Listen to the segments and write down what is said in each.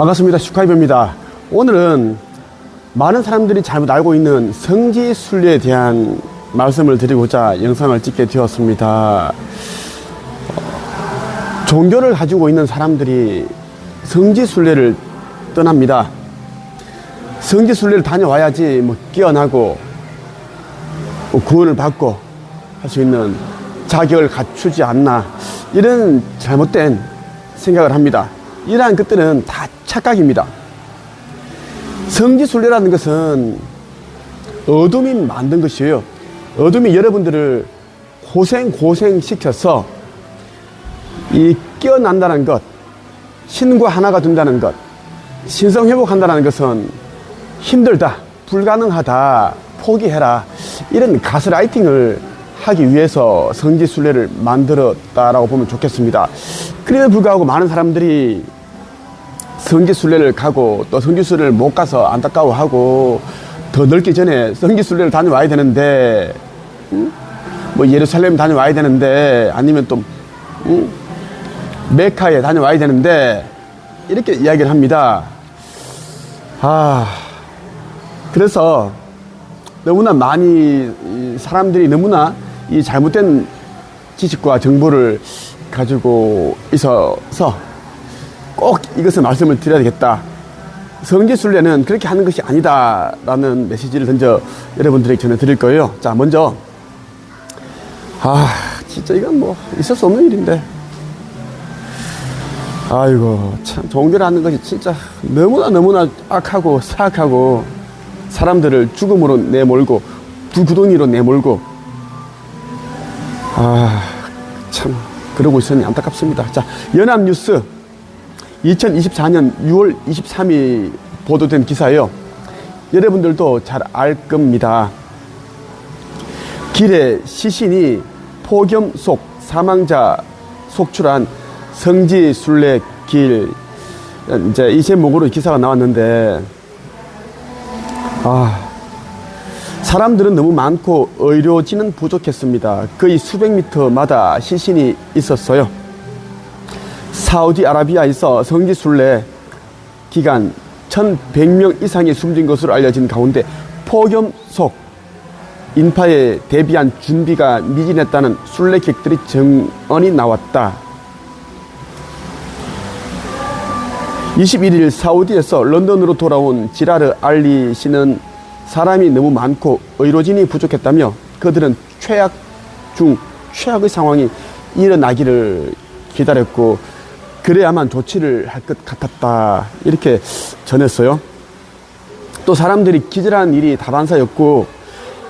반갑습니다. 슈카이브입니다. 오늘은 많은 사람들이 잘못 알고 있는 성지순례에 대한 말씀을 드리고자 영상을 찍게 되었습니다. 종교를 가지고 있는 사람들이 성지순례를 떠납니다. 성지순례를 다녀와야지 깨어나고 구원을 받고 할 수 있는 자격을 갖추지 않나, 이런 잘못된 생각을 합니다. 이러한 것들은 다 착각입니다. 성지순례라는 것은 어둠이 만든 것이에요. 어둠이 여러분들을 고생시켜서 이 깨어난다는 것, 신과 하나가 된다는 것, 신성회복한다는 것은 힘들다, 불가능하다, 포기해라, 이런 가스라이팅을 하기 위해서 성지순례를 만들었다라고 보면 좋겠습니다. 그래도 불구하고 많은 사람들이 성지순례를 가고 또 성지순례를 못 가서 안타까워하고, 더 넓기 전에 성지순례를 다녀와야 되는데, 예루살렘 다녀와야 되는데, 아니면 또 메카에 다녀와야 되는데, 이렇게 이야기를 합니다. 그래서 너무나 많이 사람들이 너무나 이 잘못된 지식과 정보를 가지고 있어서 꼭 이것을 말씀을 드려야 되겠다. 성지순례는 그렇게 하는 것이 아니다라는 메시지를 던져 여러분들에게 전해드릴 거예요. 자, 먼저 진짜 이건 있을 수 없는 일인데, 아이고 참, 종교라는 것이 진짜 너무나 악하고 사악하고 사람들을 죽음으로 내몰고 불구덩이로 내몰고, 참 그러고 있으니 안타깝습니다. 자, 연합뉴스 2024년 6월 23일 보도된 기사예요. 여러분들도 잘 알 겁니다. 길에 시신이 폭염 속 사망자 속출한 성지순례 길, 이제 이 제목으로 기사가 나왔는데, 사람들은 너무 많고 의료진은 부족했습니다. 거의 수백 미터마다 시신이 있었어요. 사우디아라비아에서 성지순례 기간 1,100명 이상이 숨진 것으로 알려진 가운데 폭염 속 인파에 대비한 준비가 미진했다는 순례객들의 증언이 나왔다. 21일 사우디에서 런던으로 돌아온 지라르 알리 씨는 사람이 너무 많고 의료진이 부족했다며 그들은 최악 중 최악의 상황이 일어나기를 기다렸고 그래야만 조치를 할 것 같았다, 이렇게 전했어요. 또 사람들이 기절한 일이 다반사였고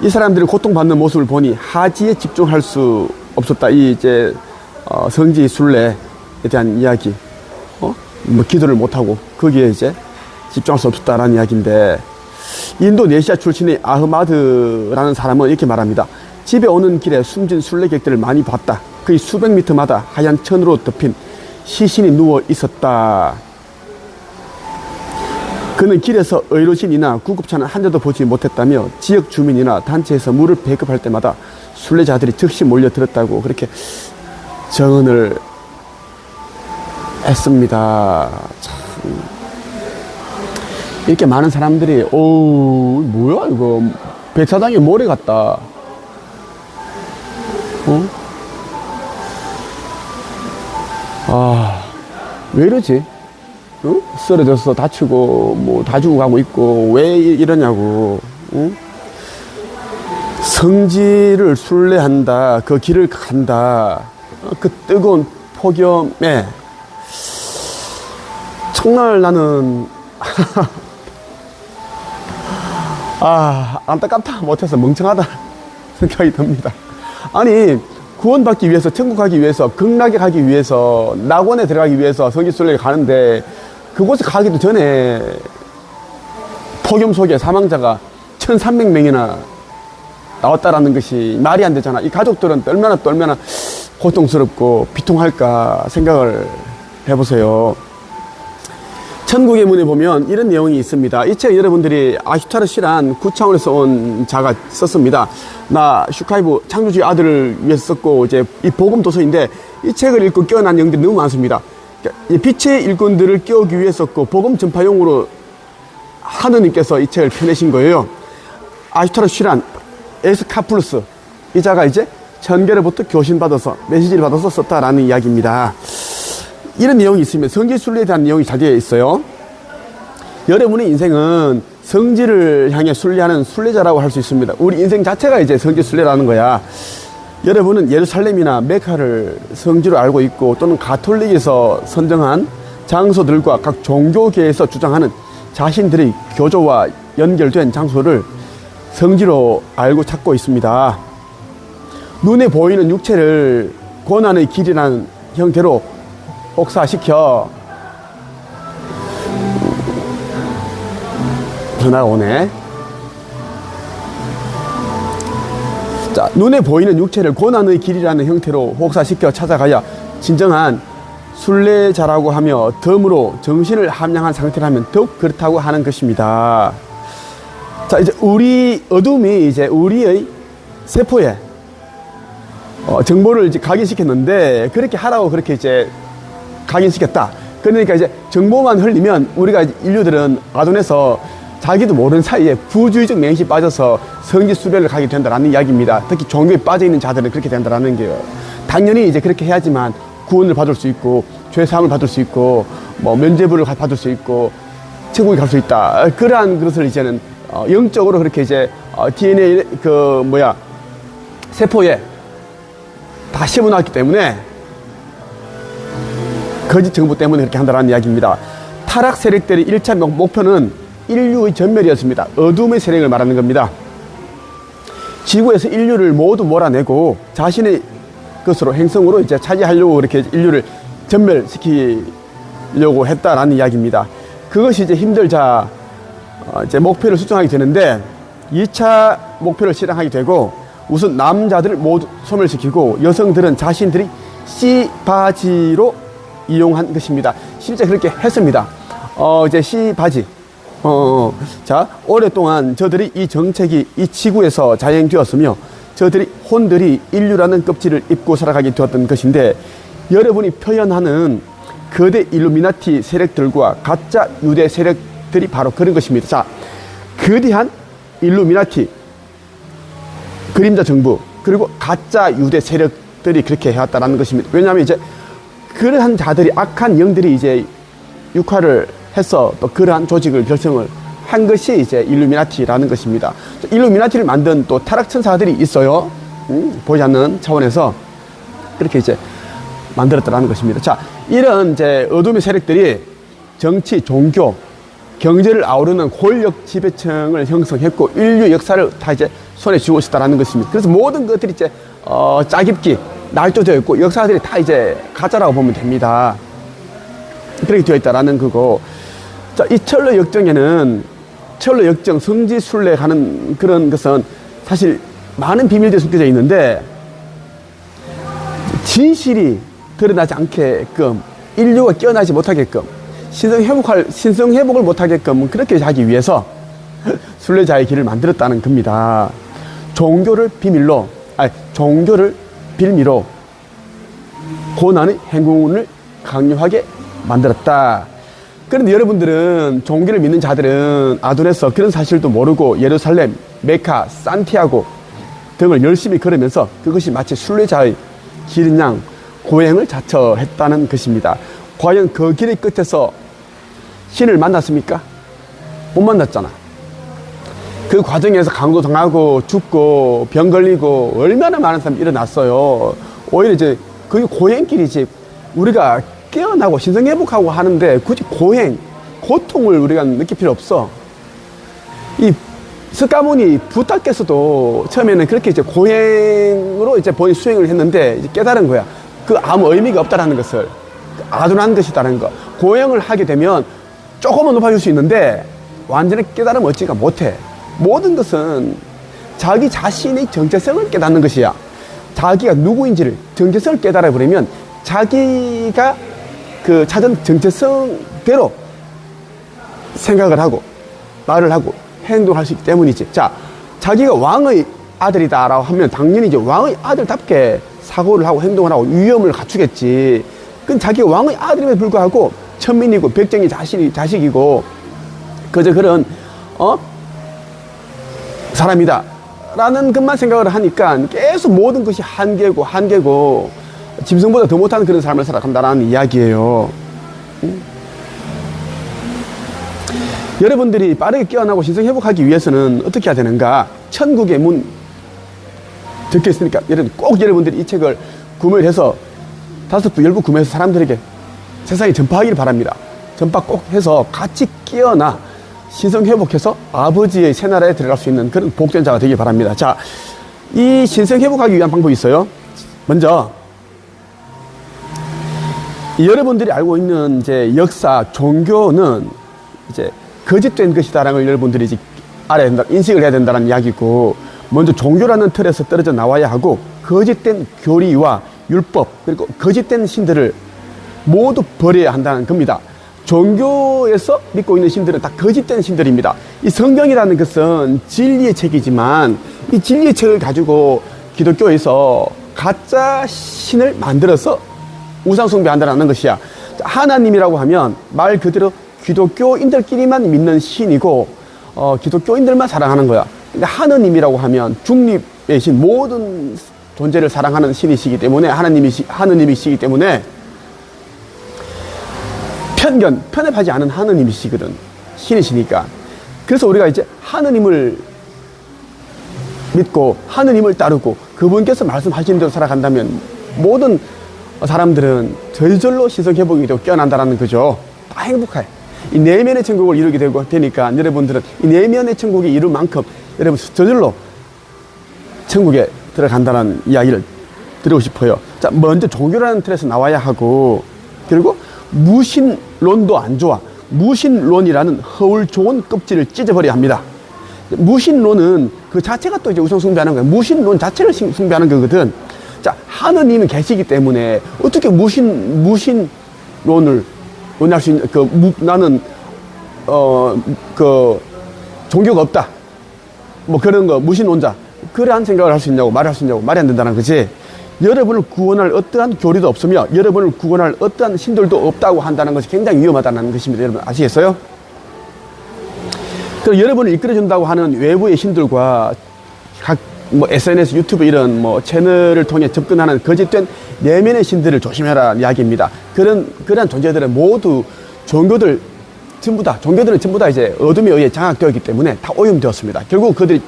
이 사람들이 고통받는 모습을 보니 하지에 집중할 수 없었다. 이 이제 성지순례에 대한 이야기, 기도를 못하고 거기에 이제 집중할 수 없었다라는 이야기인데, 인도네시아 출신의 아흐마드라는 사람은 이렇게 말합니다. 집에 오는 길에 숨진 순례객들을 많이 봤다. 거의 수백 미터마다 하얀 천으로 덮인 시신이 누워 있었다. 그는 길에서 의료진이나 구급차는 한 대도 보지 못했다며 지역 주민이나 단체에서 물을 배급할 때마다 순례자들이 즉시 몰려들었다고 그렇게 증언을 했습니다. 참, 이렇게 많은 사람들이 뭐야 이거 백사장에 모래 같다, 왜 이러지? 쓰러져서 다치고 다 죽어가고 있고 왜 이러냐고. 성지를 순례한다, 그 길을 간다, 그 뜨거운 폭염에 정말 나는 안타깝다, 못해서 멍청하다 생각이 듭니다. 아니, 구원받기 위해서, 천국 가기 위해서, 극락에 가기 위해서, 낙원에 들어가기 위해서 성지순례를 가는데 그곳에 가기도 전에 폭염 속에 사망자가 1,300명이나 나왔다라는 것이 말이 안 되잖아. 이 가족들은 얼마나 고통스럽고 비통할까 생각을 해보세요. 천국의 문에 보면 이런 내용이 있습니다. 이 책 여러분들이 아슈타르 시란 구차원에서 온 자가 썼습니다. 나 슈카이브 창조주의 아들을 위해서 썼고, 이제 이 복음 도서인데 이 책을 읽고 깨어난 영들이 너무 많습니다. 이 빛의 일꾼들을 깨우기 위해서고 복음 전파용으로 하느님께서 이 책을 펴내신 거예요. 아슈타르 쉬란 에스카플루스 이 자가 이제 천계로부터 교신받아서 메시지를 받아서 썼다라는 이야기입니다. 이런 내용이 있으면 성지 순례에 대한 내용이 잘 되어 있어요. 여러분의 인생은 성지를 향해 순례하는 순례자라고 할 수 있습니다. 우리 인생 자체가 이제 성지 순례라는 거야. 여러분은 예루살렘이나 메카를 성지로 알고 있고 또는 가톨릭에서 선정한 장소들과 각 종교계에서 주장하는 자신들의 교조와 연결된 장소를 성지로 알고 찾고 있습니다. 눈에 보이는 육체를 고난의 길이라는 형태로 혹사시켜 전화가 오네. 자, 눈에 보이는 육체를 고난의 길이라는 형태로 혹사시켜 찾아가야 진정한 순례자라고 하며 덤으로 정신을 함량한 상태라면 더욱 그렇다고 하는 것입니다. 자, 이제 우리 어둠이 이제 우리의 세포에 정보를 이제 각인시켰는데 그렇게 하라고 그렇게 이제 각인시켰다. 그러니까 이제 정보만 흘리면 우리가 인류들은 아둔에서 자기도 모르는 사이에 부주의적 맹시에 빠져서 성지 순례를 가게 된다라는 이야기입니다. 특히 종교에 빠져 있는 자들은 그렇게 된다라는 게요. 당연히 이제 그렇게 해야지만 구원을 받을 수 있고 죄사함을 받을 수 있고 뭐 면죄부를 받을 수 있고 천국에 갈 수 있다. 그러한 것을 이제는 영적으로 그렇게 이제 DNA 세포에 다 심어놨기 때문에 거짓 정보 때문에 그렇게 한다는 이야기입니다. 타락 세력들의 1차 목표는 인류의 전멸이었습니다. 어둠의 세력을 말하는 겁니다. 지구에서 인류를 모두 몰아내고 자신의 것으로 행성으로 이제 차지하려고 이렇게 인류를 전멸시키려고 했다라는 이야기입니다. 그것이 이제 힘들자 이제 목표를 수정하게 되는데 2차 목표를 실행하게 되고 우선 남자들을 모두 소멸시키고 여성들은 자신들이 씨바지로 이용한 것입니다. 실제 그렇게 했습니다. 이제 씨바지. 자, 오랫동안 저들이 이 정책이 이 지구에서 자행되었으며 저들이 혼들이 인류라는 껍질을 입고 살아가게 되었던 것인데 여러분이 표현하는 거대 일루미나티 세력들과 가짜 유대 세력들이 바로 그런 것입니다. 자, 거대한 일루미나티 그림자 정부 그리고 가짜 유대 세력들이 그렇게 해왔다는 것입니다. 왜냐하면 이제 그러한 자들이 악한 영들이 이제 육화를 해서 또 그러한 조직을 결성을 한 것이 이제 일루미나티라는 것입니다. 일루미나티를 만든 또 타락천사들이 있어요. 보이지 않는 차원에서 그렇게 이제 만들었다는 것입니다. 자, 이런 이제 어둠의 세력들이 정치, 종교, 경제를 아우르는 권력 지배층을 형성했고 인류 역사를 다 이제 손에 쥐고 있었다는 것입니다. 그래서 모든 것들이 이제 짜깁기, 날조되어 있고 역사들이 다 이제 가짜라고 보면 됩니다. 그렇게 되어 있다라는 거고. 자, 이 철로 역정에는 철로 역정, 성지 순례 가는 그런 것은 사실 많은 비밀들이 숨겨져 있는데 진실이 드러나지 않게끔 인류가 깨어나지 못하게끔 신성 회복을 못하게끔 그렇게 하기 위해서 순례자의 길을 만들었다는 겁니다. 종교를 빌미로 고난의 행군을 강요하게 만들었다. 그런데 여러분들은 종교를 믿는 자들은 아둔에서 그런 사실도 모르고 예루살렘, 메카, 산티아고 등을 열심히 걸으면서 그것이 마치 순례자의 길인 양 고행을 자처했다는 것입니다. 과연 그 길의 끝에서 신을 만났습니까? 못 만났잖아. 그 과정에서 강도 당하고 죽고 병 걸리고 얼마나 많은 사람이 일어났어요. 오히려 이제 그게 고행길이지. 우리가 깨어나고 신성회복하고 하는데 굳이 고통을 우리가 느낄 필요 없어. 이 스가모니 부탁께서도 처음에는 그렇게 이제 고행으로 이제 본인 수행을 했는데 이제 깨달은 거야. 그 아무 의미가 없다라는 것을. 아둔한 것이다라는 거. 고행을 하게 되면 조금은 높아질 수 있는데 완전히 깨달음 얻지가 못해. 모든 것은 자기 자신의 정체성을 깨닫는 것이야. 자기가 누구인지를 정체성을 깨달아 버리면 자기가 그 찾은 정체성대로 생각을 하고 말을 하고 행동할 수 있기 때문이지. 자, 자기가 왕의 아들이다라고 하면 당연히 이제 왕의 아들답게 사고를 하고 행동을 하고 위엄을 갖추겠지. 그건 자기 왕의 아들임에도 불구하고 천민이고 백정의 자식이고 그저 그런 사람이다 라는 것만 생각을 하니까 계속 모든 것이 한계고 짐승보다 더 못하는 그런 삶을 살아간다는 이야기예요. 여러분들이 빠르게 깨어나고 신성 회복하기 위해서는 어떻게 해야 되는가? 천국의 문 적혀 있으니까 꼭 여러분들이 이 책을 구매를 해서 5부, 10부 구매해서 사람들에게 세상에 전파하기를 바랍니다. 전파 꼭 해서 같이 깨어나 신성 회복해서 아버지의 새나라에 들어갈 수 있는 그런 복된 자가 되길 바랍니다. 자, 이 신성 회복하기 위한 방법이 있어요. 먼저 여러분들이 알고 있는 이제 역사, 종교는 이제 거짓된 것이다라는 걸 여러분들이 이제 알아야 된다, 인식을 해야 된다는 이야기고, 먼저 종교라는 틀에서 떨어져 나와야 하고, 거짓된 교리와 율법, 그리고 거짓된 신들을 모두 버려야 한다는 겁니다. 종교에서 믿고 있는 신들은 다 거짓된 신들입니다. 이 성경이라는 것은 진리의 책이지만 이 진리의 책을 가지고 기독교에서 가짜 신을 만들어서 우상숭배한다는 것이야. 하나님이라고 하면 말 그대로 기독교인들끼리만 믿는 신이고 기독교인들만 사랑하는 거야. 근데 하느님이라고 하면 중립의 신, 모든 존재를 사랑하는 신이시기 때문에 하느님이시기 때문에 편협하지 않은 하느님이시거든. 신이시니까. 그래서 우리가 이제 하느님을 믿고 하느님을 따르고 그분께서 말씀하신 대로 살아간다면 모든 사람들은 저절로 신성회복이 되고 깨어난다는 거죠. 다 행복해. 이 내면의 천국을 이루게 되니까 여러분들은 이 내면의 천국이 이룰 만큼 여러분 저절로 천국에 들어간다는 이야기를 드리고 싶어요. 자, 먼저 종교라는 틀에서 나와야 하고, 그리고 무신론도 안 좋아. 무신론이라는 허울 좋은 껍질을 찢어버려야 합니다. 무신론은 그 자체가 또 이제 우상 숭배하는 거예요. 무신론 자체를 숭배하는 거거든. 자, 하느님은 계시기 때문에 어떻게 무신론을 원할 수 있는, 나는, 종교가 없다. 뭐 그런 거, 무신론자. 그러한 생각을 할 수 있냐고, 말할 수 있냐고, 말이 안 된다는 거지. 여러분을 구원할 어떠한 교리도 없으며, 여러분을 구원할 어떠한 신들도 없다고 한다는 것이 굉장히 위험하다는 것입니다. 여러분 아시겠어요? 그럼 여러분을 이끌어준다고 하는 외부의 신들과 각 SNS, 유튜브 이런 채널을 통해 접근하는 거짓된 내면의 신들을 조심해라 이야기입니다. 그러한 존재들은 모두 종교들은 전부 다 이제 어둠에 의해 장악되었기 때문에 다 오염되었습니다. 결국 그들이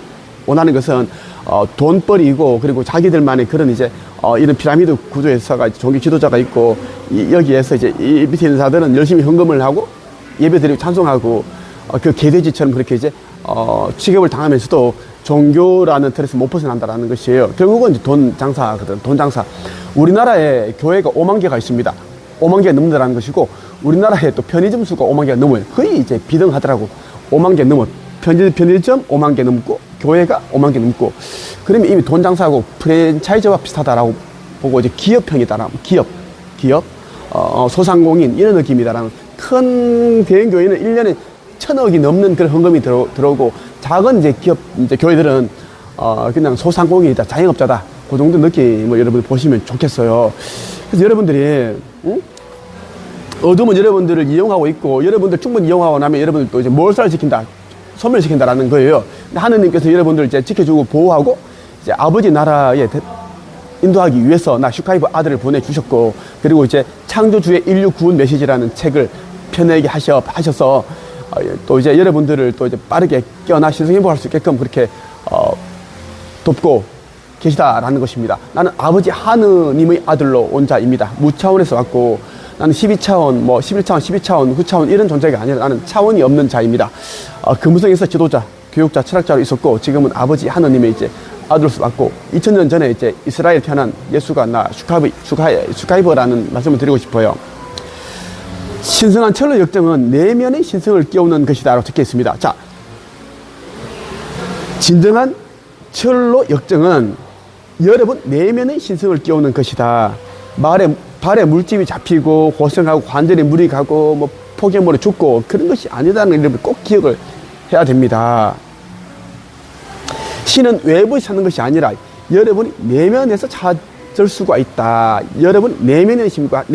원하는 것은 돈벌이고, 그리고 자기들만의 그런 이제 이런 피라미드 구조에서가 종교 지도자가 있고, 여기에서 이제 이 밑에 있는 사람들은 열심히 헌금을 하고 예배드리고 찬송하고 그 개돼지처럼 그렇게 이제 취급을 당하면서도 종교라는 틀에서 못 벗어난다는 것이에요. 결국은 이제 돈 장사거든. 돈 장사. 우리나라에 교회가 5만 개가 있습니다. 5만 개가 넘는다는 것이고, 우리나라에 또 편의점 수가 5만 개가 넘어요. 거의 이제 비등하더라고. 5만 개 넘어. 편의점 5만 개 넘고, 교회가 5만 개 넘고. 그러면 이미 돈 장사하고 프랜차이즈와 비슷하다라고 보고, 이제 기업형이다라고. 기업, 소상공인, 이런 느낌이다라는. 큰 대형 교회는 1년에 1,000억이 넘는 그런 헌금이 들어오고, 작은 이제 교회들은 그냥 소상공인이다, 자영업자다, 그 정도 느낌을 여러분 보시면 좋겠어요. 그래서 여러분들이 어둠은 여러분들을 이용하고 있고, 여러분들 충분히 이용하고 나면 여러분들 또 이제 몰살시킨다, 소멸시킨다라는 거예요. 하느님께서 여러분들 이제 지켜주고 보호하고 이제 아버지 나라에 인도하기 위해서 나 슈카이브 아들을 보내주셨고, 그리고 이제 창조주의 인류 구원 메시지라는 책을 펴내게 하셔서 또 이제 여러분들을 또 이제 빠르게 깨어나 신성행복할 수 있게끔 그렇게 돕고 계시다라는 것입니다. 나는 아버지 하느님의 아들로 온 자입니다. 무차원에서 왔고, 나는 12차원, 11차원, 12차원, 9차원 이런 존재가 아니라 나는 차원이 없는 자입니다. 금성에서 지도자, 교육자, 철학자로 있었고, 지금은 아버지 하느님의 이제 아들로서 왔고, 2000년 전에 이제 이스라엘 태어난 예수가 나 슈카이버라는 말씀을 드리고 싶어요. 신성한 철로 역정은 내면의 신성을 깨우는 것이다 라고 적혀 있습니다. 자, 진정한 철로 역정은 여러분 내면의 신성을 깨우는 것이다. 발에 물집이 잡히고 고생하고 관절에 물이 가고 포개물에 죽고 그런 것이 아니다는 걸 여러분 꼭 기억을 해야 됩니다. 신은 외부에 사는 것이 아니라 여러분이 내면에서 될 수가 있다. 여러분 내면의 신과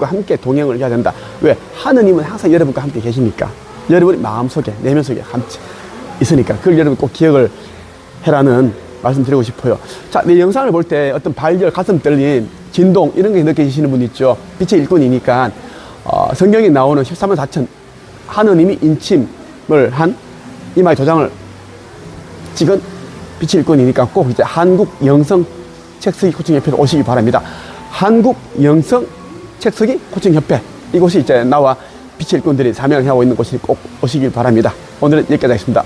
함께 동행을 해야 된다. 왜? 하느님은 항상 여러분과 함께 계시니까. 여러분의 마음속에, 내면 속에 함께 있으니까. 그걸 여러분 꼭 기억을 해라는 말씀 드리고 싶어요. 자, 내 영상을 볼 때 어떤 발열, 가슴 떨림, 진동 이런 게 느껴지시는 분 있죠. 빛의 일꾼이니까 성경에 나오는 13만 4천 하느님이 인침을 한 이마에 도장을 찍은 빛의 일꾼이니까 꼭 이제 한국 영성 책쓰기 코칭협회로 오시기 바랍니다. 한국 영성 책쓰기 코칭협회, 이곳이 이제 나와 빛의 일꾼들이 사명을 하고 있는 곳이 꼭 오시길 바랍니다. 오늘은 여기까지 하겠습니다.